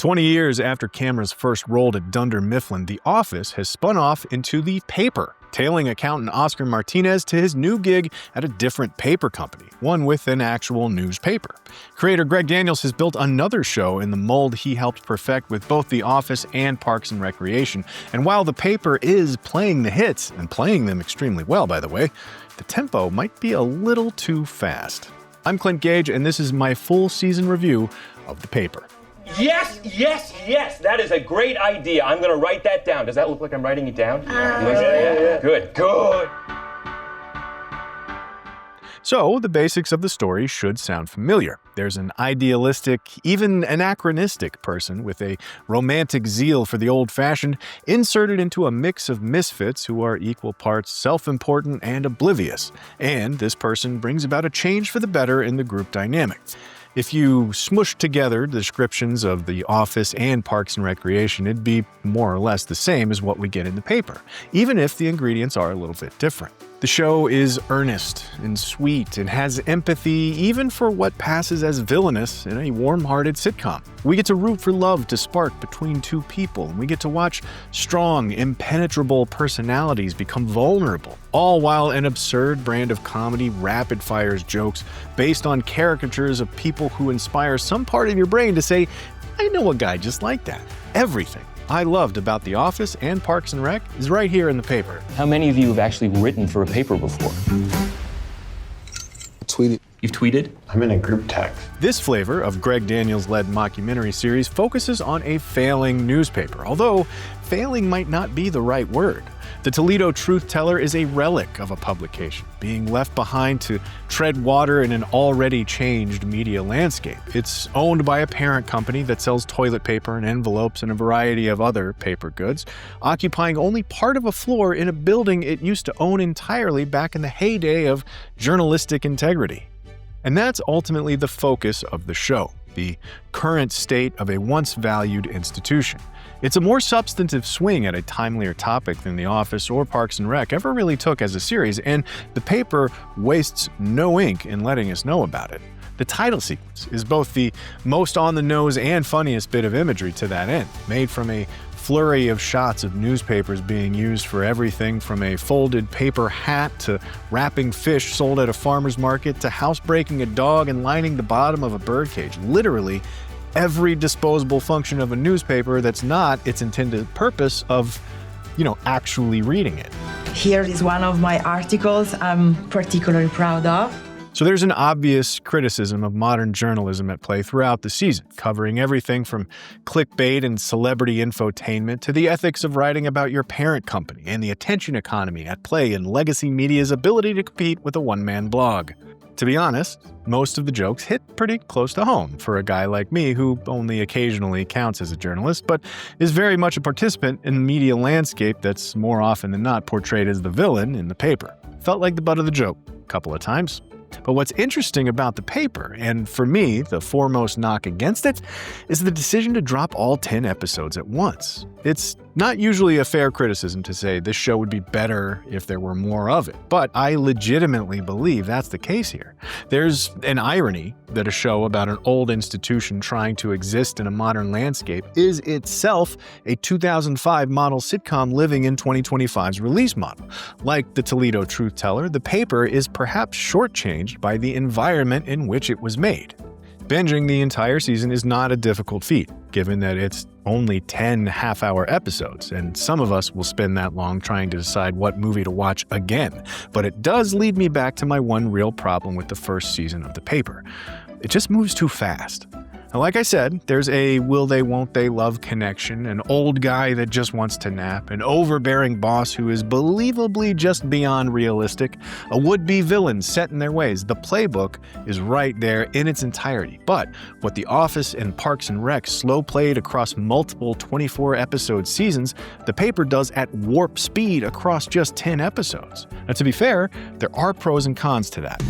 20 years after cameras first rolled at Dunder Mifflin, The Office has spun off into The Paper, tailing accountant Oscar Martinez to his new gig at a different paper company, one with an actual newspaper. Creator Greg Daniels has built another show in the mold he helped perfect with both The Office and Parks and Recreation, and while The Paper is playing the hits, and playing them extremely well, by the way, the tempo might be a little too fast. I'm Clint Gage, and this is my full season review of The Paper. Yes, yes, yes. That is a great idea. I'm going to write that down. Does that look like I'm writing it down? Yeah. Good. So, the basics of the story should sound familiar. There's an idealistic, even anachronistic person with a romantic zeal for the old-fashioned, inserted into a mix of misfits who are equal parts self-important and oblivious. And this person brings about a change for the better in the group dynamic. If you smushed together the descriptions of The Office and Parks and Recreation, it'd be more or less the same as what we get in The Paper, even if the ingredients are a little bit different. The show is earnest and sweet and has empathy even for what passes as villainous in a warm-hearted sitcom. We get to root for love to spark between two people, and we get to watch strong, impenetrable personalities become vulnerable, all while an absurd brand of comedy rapid-fires jokes based on caricatures of people who inspire some part of your brain to say, I know a guy just like that. Everything I loved about The Office and Parks and Rec is right here in The Paper. How many of you have actually written for a paper before? Tweeted. You've tweeted? I'm in a group text. This flavor of Greg Daniels-led mockumentary series focuses on a failing newspaper, although failing might not be the right word. The Toledo Truth Teller is a relic of a publication, being left behind to tread water in an already changed media landscape. It's owned by a parent company that sells toilet paper and envelopes and a variety of other paper goods, occupying only part of a floor in a building it used to own entirely back in the heyday of journalistic integrity. And that's ultimately the focus of the show, the current state of a once valued institution. It's a more substantive swing at a timelier topic than The Office or Parks and Rec ever really took as a series, and The Paper wastes no ink in letting us know about it. The title sequence is both the most on-the-nose and funniest bit of imagery to that end, made from a flurry of shots of newspapers being used for everything from a folded paper hat to wrapping fish sold at a farmer's market to housebreaking a dog and lining the bottom of a birdcage. Literally, every disposable function of a newspaper that's not its intended purpose of, actually reading it. Here is one of my articles I'm particularly proud of. So there's an obvious criticism of modern journalism at play throughout the season, covering everything from clickbait and celebrity infotainment to the ethics of writing about your parent company and the attention economy at play in legacy media's ability to compete with a one-man blog. To be honest, most of the jokes hit pretty close to home for a guy like me who only occasionally counts as a journalist, but is very much a participant in the media landscape that's more often than not portrayed as the villain in The Paper. Felt like the butt of the joke a couple of times. But what's interesting about The Paper, and for me, the foremost knock against it, is the decision to drop all 10 episodes at once. It's not usually a fair criticism to say this show would be better if there were more of it, but I legitimately believe that's the case here. There's an irony that a show about an old institution trying to exist in a modern landscape is itself a 2005 model sitcom living in 2025's release model. Like the Toledo Truth Teller, The Paper is perhaps shortchanged by the environment in which it was made. Binging the entire season is not a difficult feat, given that it's only 10 half-hour episodes, and some of us will spend that long trying to decide what movie to watch again. But it does lead me back to my one real problem with the first season of The Paper. It just moves too fast. Now, like I said, there's a will they won't they love connection, an old guy that just wants to nap, an overbearing boss who is believably just beyond realistic, a would-be villain set in their ways. The playbook is right there in its entirety. But what The Office and Parks and Rec slow-played across multiple 24-episode seasons, The Paper does at warp speed across just 10 episodes. Now, to be fair, there are pros and cons to that.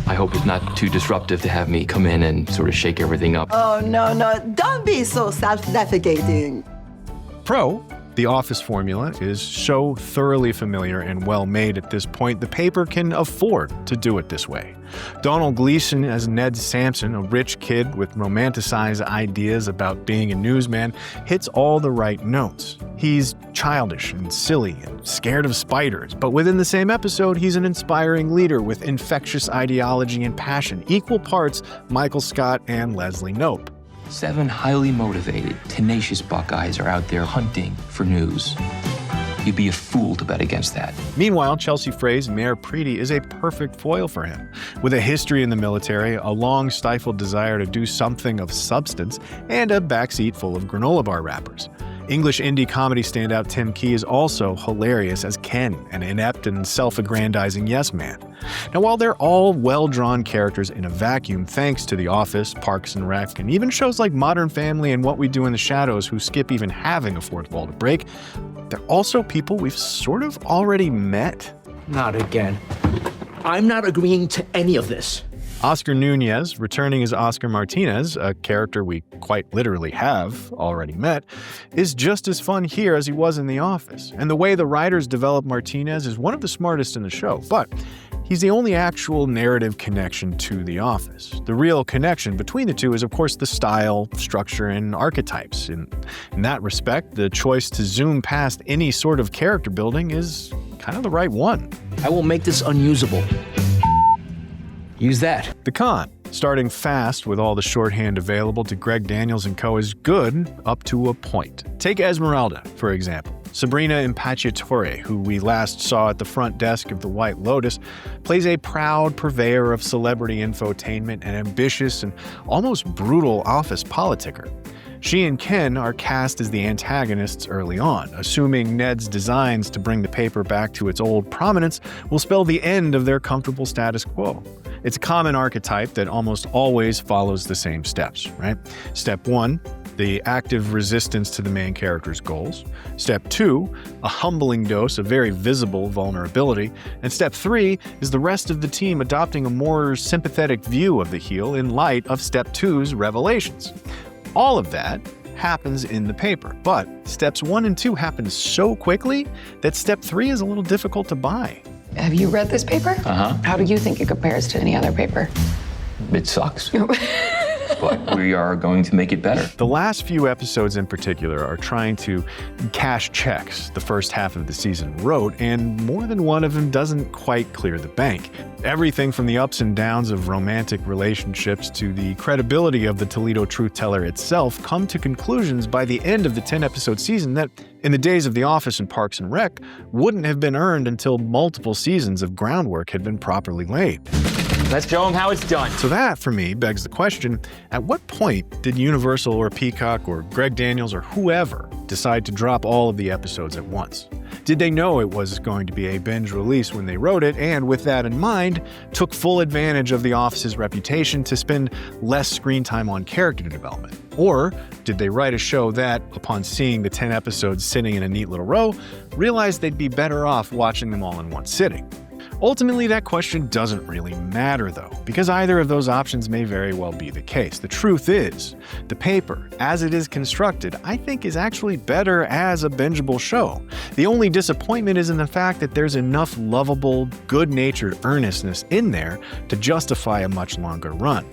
I hope it's not too disruptive to have me come in and sort of shake everything up. Oh, no, don't be so self-defecating. Pro, The Office formula is so thoroughly familiar and well-made at this point, the paper can afford to do it this way. Donald Gleason as Ned Sampson, a rich kid with romanticized ideas about being a newsman, hits all the right notes. He's childish and silly and scared of spiders, but within the same episode, he's an inspiring leader with infectious ideology and passion, equal parts Michael Scott and Leslie Knope. 7 highly motivated, tenacious Buckeyes are out there hunting for news. You'd be a fool to bet against that. Meanwhile, Chelsea Frey's Mayor Preety is a perfect foil for him. With a history in the military, a long-stifled desire to do something of substance, and a backseat full of granola bar wrappers. English indie comedy standout Tim Key is also hilarious as Ken, an inept and self-aggrandizing yes-man. Now, while they're all well-drawn characters in a vacuum thanks to The Office, Parks and Rec, and even shows like Modern Family and What We Do in the Shadows who skip even having a fourth wall to break, they're also people we've sort of already met. Not again. I'm not agreeing to any of this. Oscar Nunez, returning as Oscar Martinez, a character we quite literally have already met, is just as fun here as he was in The Office. And the way the writers develop Martinez is one of the smartest in the show, but he's the only actual narrative connection to The Office. The real connection between the two is, of course, the style, structure, and archetypes. In that respect, the choice to zoom past any sort of character building is kind of the right one. I will make this unusable. Use that. The con. Starting fast with all the shorthand available to Greg Daniels and co. is good up to a point. Take Esmeralda, for example. Sabrina Impacciatore, who we last saw at the front desk of the White Lotus, plays a proud purveyor of celebrity infotainment and ambitious and almost brutal office politicker. She and Ken are cast as the antagonists early on, assuming Ned's designs to bring the paper back to its old prominence will spell the end of their comfortable status quo. It's a common archetype that almost always follows the same steps, right? Step 1, the active resistance to the main character's goals. Step 2, a humbling dose of very visible vulnerability. And Step 3 is the rest of the team adopting a more sympathetic view of the heel in light of Step 2's revelations. All of that happens in the paper, but Steps 1 and 2 happen so quickly that Step 3 is a little difficult to buy. Have you read this paper? Uh-huh. How do you think it compares to any other paper? It sucks. But we are going to make it better. The last few episodes in particular are trying to cash checks the first half of the season wrote, and more than one of them doesn't quite clear the bank. Everything from the ups and downs of romantic relationships to the credibility of the Toledo Truth Teller itself come to conclusions by the end of the 10-episode season that, in the days of The Office and Parks and Rec, wouldn't have been earned until multiple seasons of groundwork had been properly laid. Let's show them how it's done. So that, for me, begs the question, at what point did Universal or Peacock or Greg Daniels or whoever decide to drop all of the episodes at once? Did they know it was going to be a binge release when they wrote it, and with that in mind, took full advantage of The Office's reputation to spend less screen time on character development? Or did they write a show that, upon seeing the 10 episodes sitting in a neat little row, realized they'd be better off watching them all in one sitting? Ultimately, that question doesn't really matter, though, because either of those options may very well be the case. The truth is, the paper, as it is constructed, I think is actually better as a bingeable show. The only disappointment is in the fact that there's enough lovable, good-natured earnestness in there to justify a much longer run.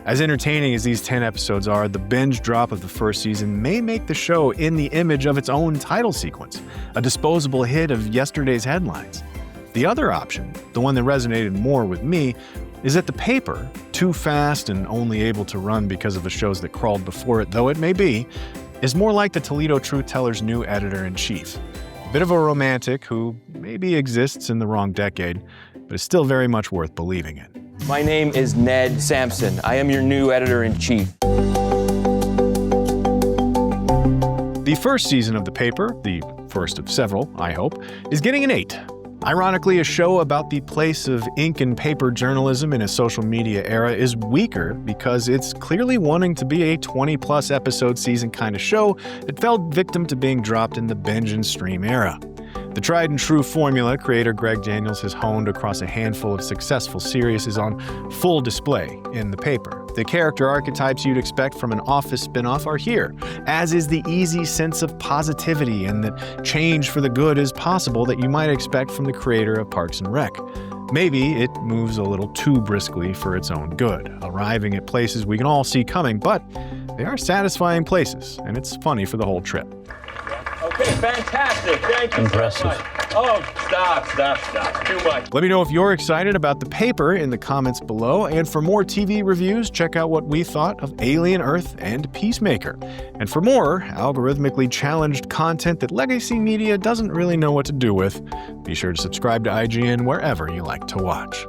As entertaining as these 10 episodes are, the binge drop of the first season may make the show in the image of its own title sequence, a disposable hit of yesterday's headlines. The other option, the one that resonated more with me, is that the paper, too fast and only able to run because of the shows that crawled before it, though it may be, is more like the Toledo Truth Teller's new editor-in-chief. A bit of a romantic who maybe exists in the wrong decade, but is still very much worth believing in. My name is Ned Sampson. I am your new editor-in-chief. The first season of the paper, the first of several, I hope, is getting an 8. Ironically, a show about the place of ink and paper journalism in a social media era is weaker because it's clearly wanting to be a 20-plus episode season kind of show that fell victim to being dropped in the binge and stream era. The tried and true formula creator Greg Daniels has honed across a handful of successful series is on full display in the paper. The character archetypes you'd expect from an Office spinoff are here, as is the easy sense of positivity and that change for the good is possible that you might expect from the creator of Parks and Rec. Maybe it moves a little too briskly for its own good, arriving at places we can all see coming, but they are satisfying places, and it's funny for the whole trip. Okay, fantastic. Thank you so much. Oh, stop. Too much. Let me know if you're excited about the paper in the comments below, and for more TV reviews, check out what we thought of Alien Earth and Peacemaker. And for more algorithmically challenged content that legacy media doesn't really know what to do with, be sure to subscribe to IGN wherever you like to watch.